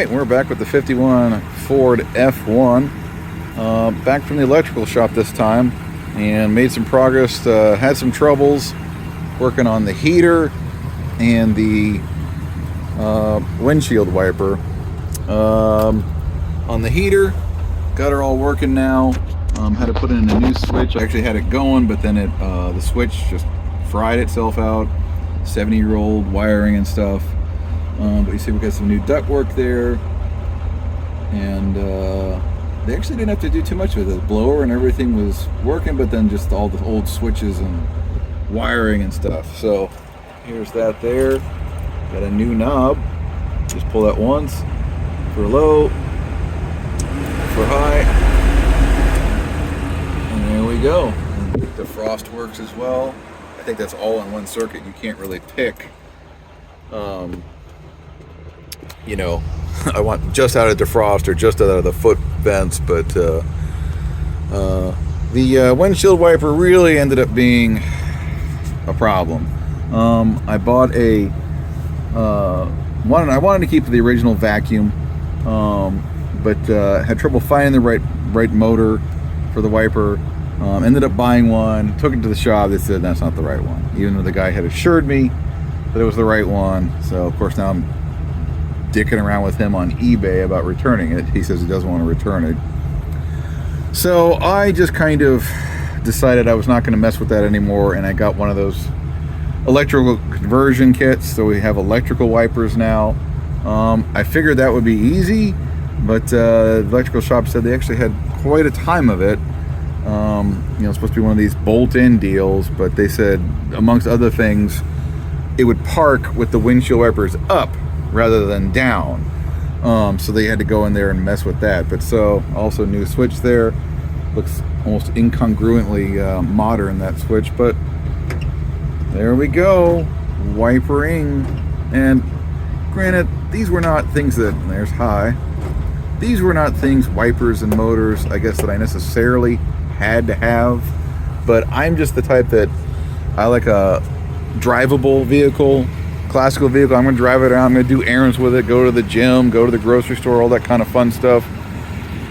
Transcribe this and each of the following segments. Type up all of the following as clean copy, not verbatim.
Alright, we're back with the 51 Ford F1. Back from the electrical shop this time, and made some progress. Had some troubles working on the heater and the windshield wiper. On the heater, got her all working now. Had to put in a new switch. I actually had it going, but then the switch just fried itself out. 70-year-old wiring and stuff. But you see we got some new ductwork there, and they actually didn't have to do too much with it. The blower and everything was working, but then just all the old switches and wiring and stuff. So here's that there. Got a new knob. Just pull that once for low, for high, and there we go. And the defrost works as well. I think that's all in one circuit. You can't really pick. You know, I want just out of defrost or just out of the foot vents, but the windshield wiper really ended up being a problem. I bought a I wanted to keep the original vacuum, but had trouble finding the right motor for the wiper. Ended up buying one, took it to the shop. They said that's not the right one, even though the guy had assured me that it was the right one. So of course now I'm dicking around with him on eBay about returning it. He says he doesn't want to return it. So I just kind of decided I was not going to mess with that anymore, and I got one of those electrical conversion kits. So we have electrical wipers now. I figured that would be easy, but the electrical shop said they actually had quite a time of it. You know, it's supposed to be one of these bolt-in deals, but they said, amongst other things, it would park with the windshield wipers up rather than down. So they had to go in there and mess with that. But so also new switch there. Looks almost incongruently modern, that switch, but there we go. Wipering. And granted, these were not things that, there's high. These were not things, wipers and motors, I guess, that I necessarily had to have. But I'm just the type that I like a drivable vehicle, classical vehicle. I'm going to drive it around. I'm going to do errands with it, go to the gym, go to the grocery store, all that kind of fun stuff.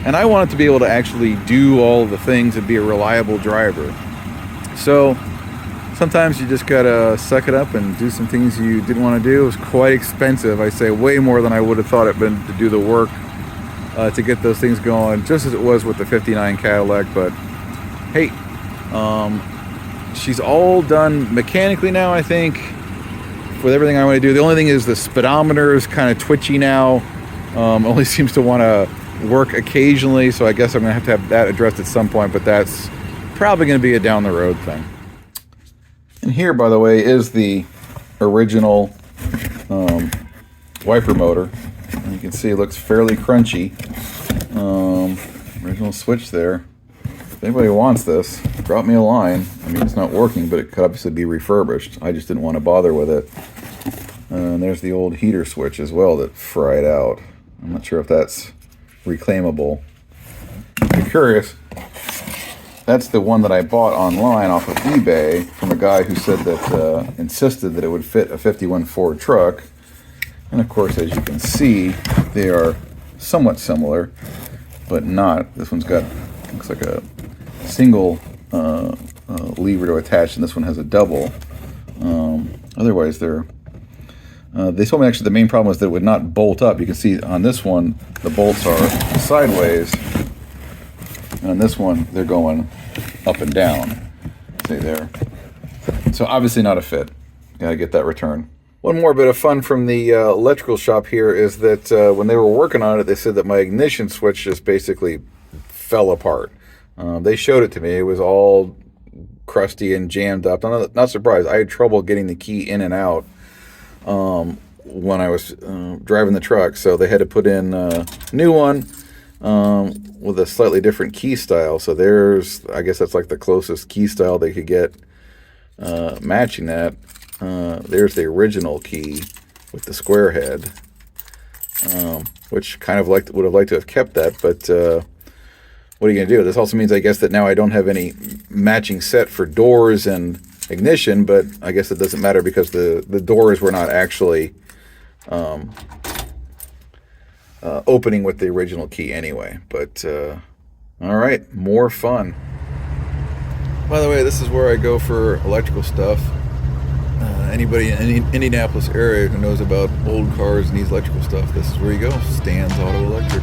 And I want it to be able to actually do all the things and be a reliable driver. So sometimes you just got to suck it up and do some things you didn't want to do. It was quite expensive. I say way more than I would have thought it been to do the work to get those things going, just as it was with the 59 Cadillac. But hey, she's all done mechanically now, I think, with everything I want to do. The only thing is the speedometer is kind of twitchy now. Only seems to want to work occasionally, so I guess I'm going to have that addressed at some point, but that's probably going to be a down the road thing. And here, by the way, is the original wiper motor. And you can see it looks fairly crunchy. Original switch there. If anybody wants this, drop me a line. I mean, it's not working, but it could obviously be refurbished. I just didn't want to bother with it. And there's the old heater switch as well that fried out. I'm not sure if that's reclaimable. If you're curious, that's the one that I bought online off of eBay from a guy who said that insisted that it would fit a 51 Ford truck. And of course, as you can see, they are somewhat similar, but not. This one's got, looks like a single lever to attach, and this one has a double. Otherwise, they told me actually the main problem was that it would not bolt up. You can see on this one, the bolts are sideways, and on this one, they're going up and down. See there. So obviously not a fit. Gotta get that returned. One more bit of fun from the electrical shop here is that when they were working on it, they said that my ignition switch just basically fell apart. They showed it to me. It was all crusty and jammed up. I'm not surprised. I had trouble getting the key in and out when I was driving the truck, so they had to put in a new one with a slightly different key style. So I guess that's like the closest key style they could get matching that. There's the original key with the square head, which kind of would have liked to have kept that, but what are you going to do? This also means, I guess, that now I don't have any matching set for doors and ignition, but I guess it doesn't matter because the doors were not actually opening with the original key anyway. But all right, more fun. By the way, this is where I go for electrical stuff. Anybody in the Indianapolis area who knows about old cars and needs electrical stuff, this is where you go. Stan's Auto Electric.